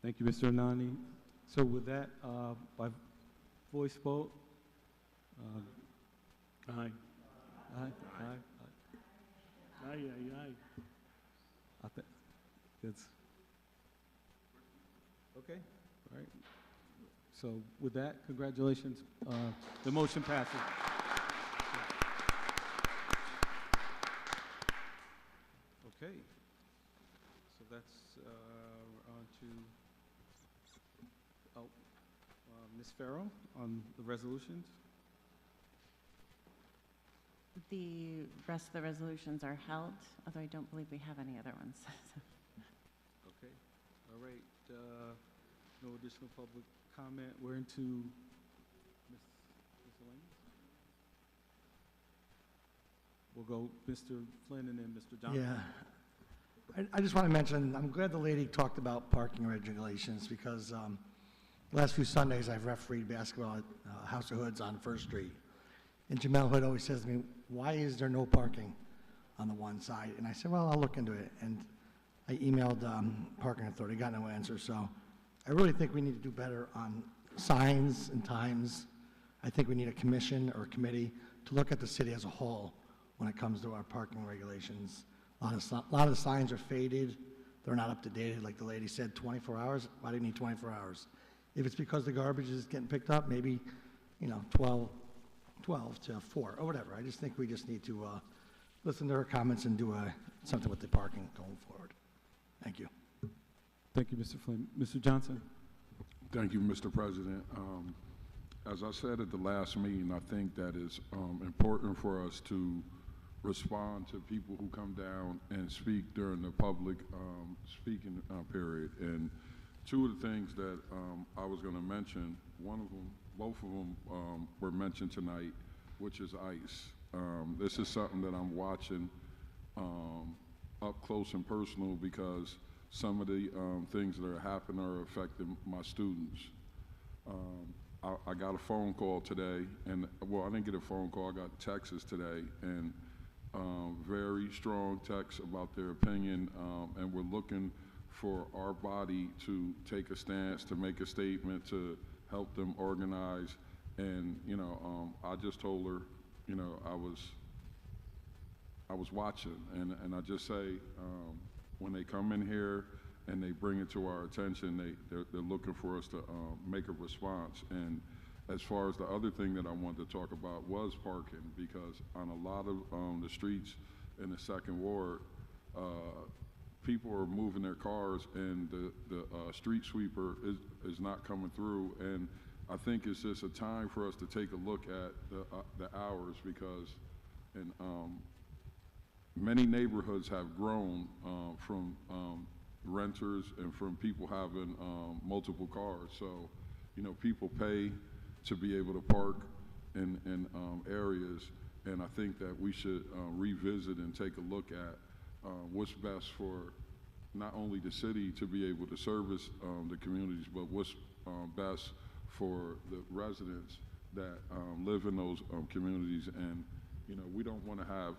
Thank you, Mr. Anani. So with that, by voice vote, aye. Aye. Aye. Aye. Aye, aye, aye. I think that's okay. All right. So with that, congratulations. The motion passes. Okay. So that's on to Ms. Farrell on the resolutions. The rest of the resolutions are held, although I don't believe we have any other ones. Okay. All right. No additional public comment. We're into miscellaneous. We'll go Mr. Flynn and then Mr. Johnson. Yeah. I just want to mention, I'm glad the lady talked about parking regulations because the last few Sundays I've refereed basketball at House of Hoods on First Street. And Jamel Hood always says to me, why is there no parking on the one side? And I said, well, I'll look into it. And I emailed Parking Authority, got no answer. So I really think we need to do better on signs and times. I think we need a commission or a committee to look at the city as a whole when it comes to our parking regulations. A lot of the signs are faded. They're not up to date. Like the lady said, 24 hours. Why do you need 24 hours? If it's because the garbage is getting picked up, maybe, 12 to 4 or whatever. I just think we just need to listen to her comments and do something with the parking going forward. Thank you. Thank you, Mr. Flynn. Mr. Johnson. Thank you, Mr. President. As I said at the last meeting, I think that it's important for us to respond to people who come down and speak during the public speaking period. And two of the things that I was going to mention, both of them were mentioned tonight. which is ICE. This is something that I'm watching up close and personal because some of the things that are happening are affecting my students. I got a phone call today, and well, I didn't get a phone call, I got texts today, and very strong texts about their opinion, and we're looking for our body to take a stance, to make a statement, to help them organize. And, you know, I just told her, you know, I was watching, and I just say, when they come in here and they bring it to our attention, they're looking for us to make a response. And as far as the other thing that I wanted to talk about was parking, because on a lot of the streets in the Second Ward, people are moving their cars, and the street sweeper is not coming through. And I think it's just a time for us to take a look at the hours, because many neighborhoods have grown from renters and from people having multiple cars. So, you know, people pay to be able to park in areas, and I think that we should revisit and take a look at what's best for not only the city to be able to service the communities, but what's best for the residents that live in those communities. And, you know, we don't want to have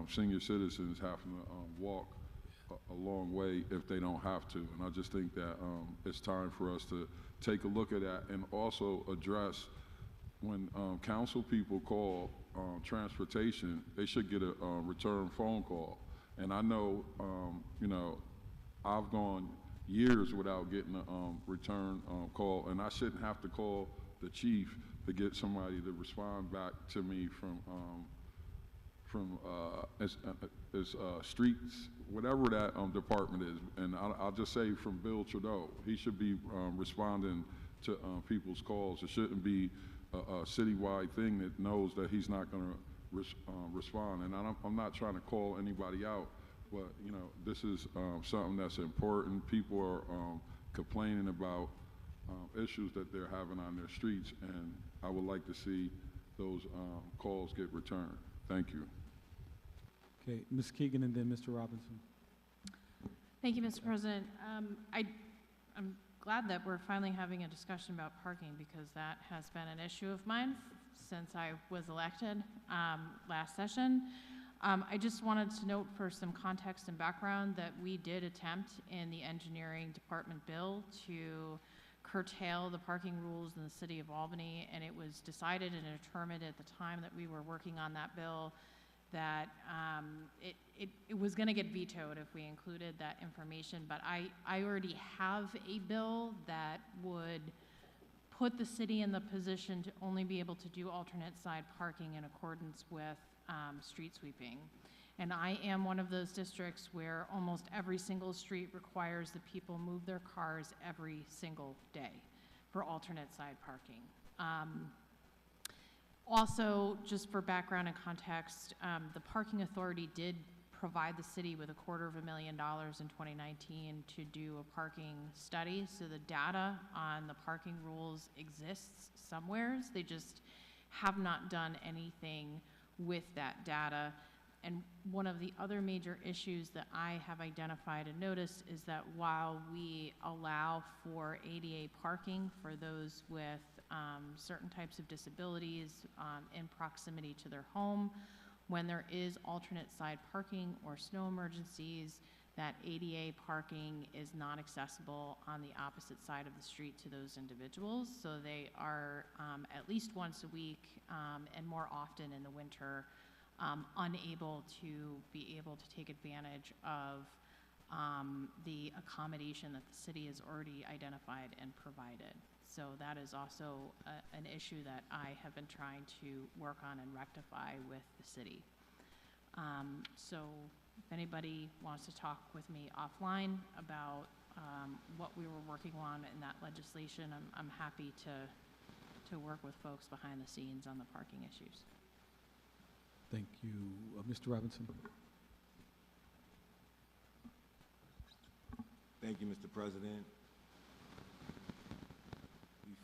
senior citizens having to walk a long way if they don't have to. And I just think that it's time for us to take a look at that, and also address when council people call transportation, they should get a return phone call. And I know, you know, I've gone years without getting a return call, and I shouldn't have to call the chief to get somebody to respond back to me from streets, whatever that department is. And I'll just say from Bill Trudeau, he should be responding to people's calls. It shouldn't be a citywide thing that knows that he's not going to respond. And I'm not trying to call anybody out, but, you know, this is something that's important. People are complaining about issues that they're having on their streets, and I would like to see those calls get returned. Thank you. Okay, Ms. Keegan and then Mr. Robinson. Thank you, Mr. President. I'm glad that we're finally having a discussion about parking, because that has been an issue of mine since I was elected last session. I just wanted to note for some context and background that we did attempt in the engineering department bill to curtail the parking rules in the city of Albany, and it was decided and determined at the time that we were working on that bill that it was going to get vetoed if we included that information. But I already have a bill that would put the city in the position to only be able to do alternate side parking in accordance with street sweeping. And I am one of those districts where almost every single street requires that people move their cars every single day for alternate side parking. Also, just for background and context, the Parking Authority did provide the city with $250,000 in 2019 to do a parking study. So the data on the parking rules exists somewheres. They just have not done anything with that data. And one of the other major issues that I have identified and noticed is that while we allow for ADA parking for those with certain types of disabilities in proximity to their home, when there is alternate side parking or snow emergencies, that ADA parking is not accessible on the opposite side of the street to those individuals. So they are at least once a week and more often in the winter unable to be able to take advantage of the accommodation that the city has already identified and provided. So that is also an issue that I have been trying to work on and rectify with the city. So if anybody wants to talk with me offline about what we were working on in that legislation, I'm happy to work with folks behind the scenes on the parking issues. Thank you. Mr. Robinson. Thank you, Mr. President.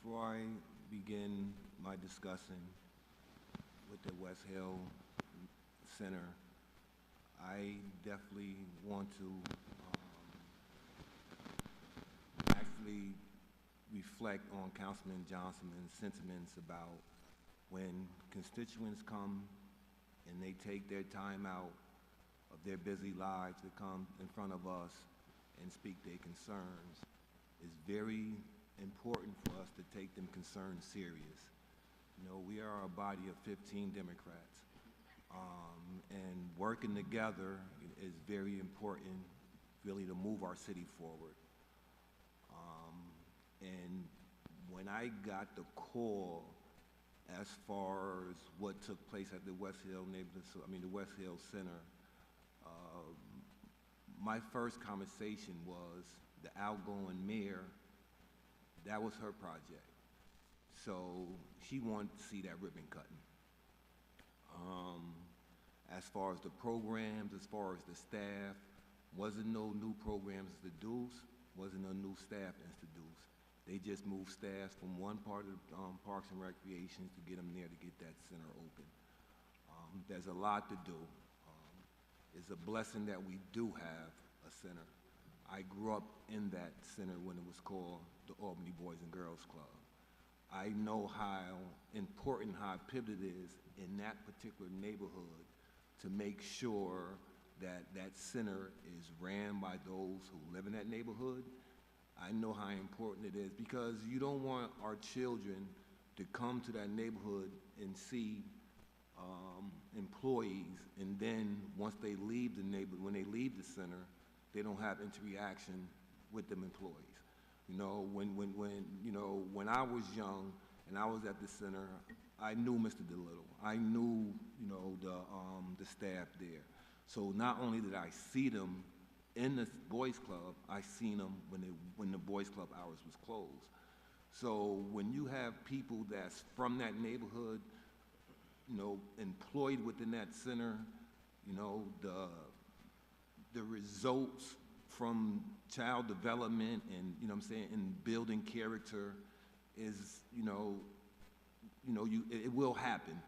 Before I begin my discussing with the West Hill Center. I definitely want to actually reflect on Councilman Johnson's sentiments about when constituents come and they take their time out of their busy lives to come in front of us and speak their concerns. It's very important for us to take them concerns serious. You know, we are a body of 15 Democrats, and working together is very important, really, to move our city forward. And when I got the call as far as what took place at the West Hill the West Hill Center, my first conversation was the outgoing mayor. That was her project. So she wanted to see that ribbon cutting. As far as the programs, as far as the staff, wasn't no new programs introduced, wasn't no new staff introduced. They just moved staff from one part of Parks and Recreation to get them there to get that center open. There's a lot to do. It's a blessing that we do have a center. I grew up in that center when it was called the Albany Boys and Girls Club. I know how important, how pivotal it is in that particular neighborhood to make sure that that center is ran by those who live in that neighborhood. I know how important it is because you don't want our children to come to that neighborhood and see employees, and then once they leave the neighborhood, when they leave the center, they don't have interaction with them employees. You know, when I was young and I was at the center, I knew Mr. DeLittle. I knew, the staff there. So not only did I see them in the Boys Club, I seen them when the Boys Club hours was closed. So when you have people that's from that neighborhood, employed within that center, the results from child development and, and building character is, it will happen.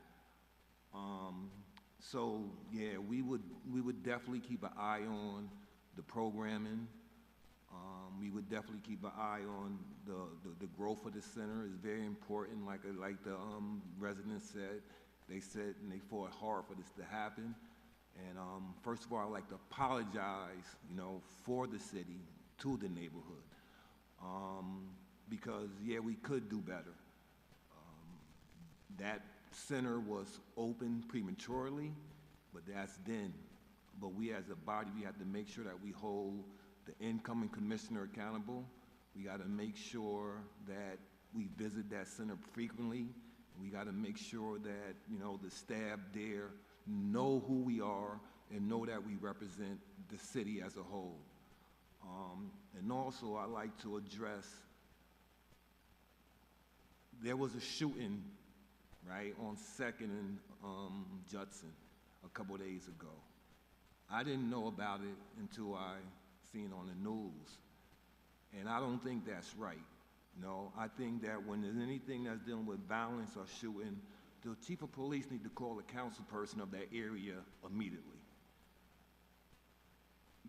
So yeah, we would definitely keep an eye on the programming. We would definitely keep an eye on the growth of the center. Is very important. Like the residents said, they said and they fought hard for this to happen. And first of all, I'd like to apologize, for the city, to the neighborhood, because yeah, we could do better. That center was open prematurely, but that's then. But we as a body, we have to make sure that we hold the incoming commissioner accountable. We got to make sure that we visit that center frequently. We got to make sure that, the staff there know who we are and know that we represent the city as a whole. And also, I'd like to address, there was a shooting, right, on 2nd and Judson a couple days ago. I didn't know about it until I seen it on the news. And I don't think that's right. I think that when there's anything that's dealing with violence or shooting, the chief of police need to call the council person of that area immediately.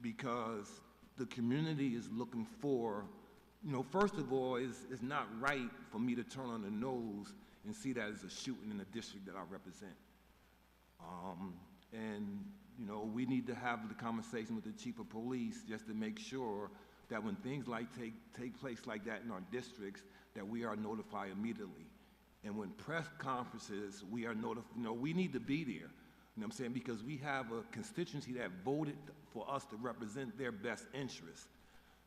Because the community is looking for, first of all, it's not right for me to turn on the nose and see that as a shooting in the district that I represent. We need to have the conversation with the chief of police just to make sure that when things like take place like that in our districts, that we are notified immediately. And when press conferences, we are notified, we need to be there. Because we have a constituency that voted for us to represent their best interests.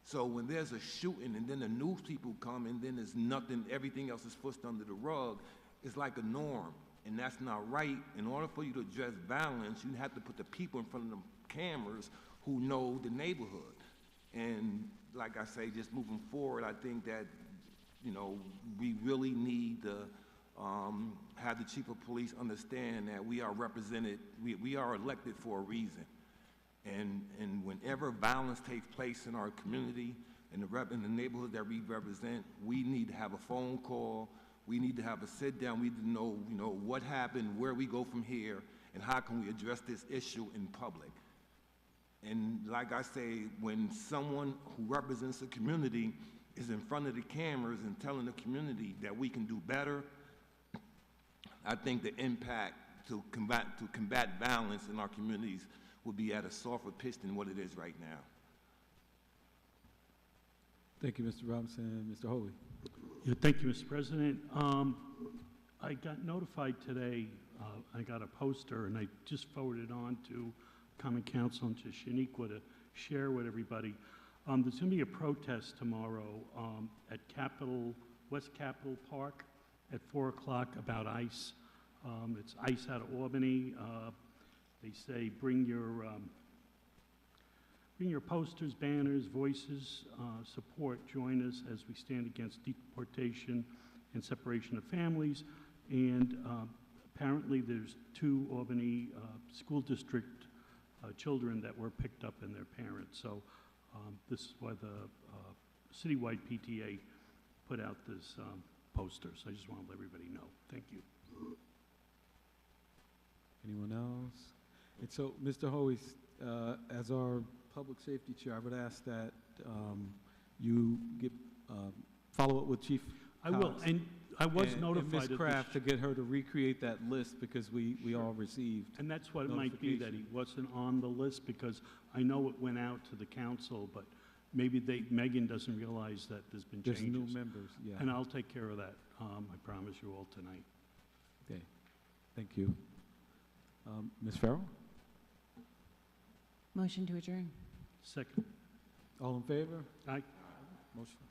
So when there's a shooting and then the news people come and then there's nothing, everything else is pushed under the rug, it's like a norm. And that's not right. In order for you to address violence, you have to put the people in front of the cameras who know the neighborhood. And like I say, just moving forward, I think that, we really need to have the chief of police understand that we are represented, we are elected for a reason. And whenever violence takes place in our community, in the neighborhood that we represent, we need to have a phone call We need to have a sit-down. We need to know, what happened, where we go from here, and how can we address this issue in public. And like I say, when someone who represents the community is in front of the cameras and telling the community that we can do better, I think the impact to combat violence in our communities will be at a softer pitch than what it is right now. Thank you, Mr. Robinson. Mr. Holy. Yeah, thank you, Mr. President. I got notified today, I got a poster, and I just forwarded on to Common Council and to Shaniqua to share with everybody. There's going to be a protest tomorrow at West Capitol Park at 4 o'clock about ICE. It's ICE out of Albany. They say bring your posters, banners, voices, support, join us as we stand against deportation and separation of families. And apparently there's 2 Albany school district children that were picked up in their parents. So this is why the citywide PTA put out this poster. So I just want to let everybody know. Thank you. Anyone else? And so, Mr. Hoey, as our public safety chair, I would ask that you get follow up with Chief I will, Caucus and I was and notified Ms. of this. Kraft to get her to recreate that list because we all received. And that's what it might be, that he wasn't on the list, because I know it went out to the council, but maybe Megan doesn't realize that there's been changes. There's new members, yeah. And I'll take care of that, I promise you all tonight. Okay, thank you. Ms. Farrell? Motion to adjourn. Second. All in favor? Aye. Motion.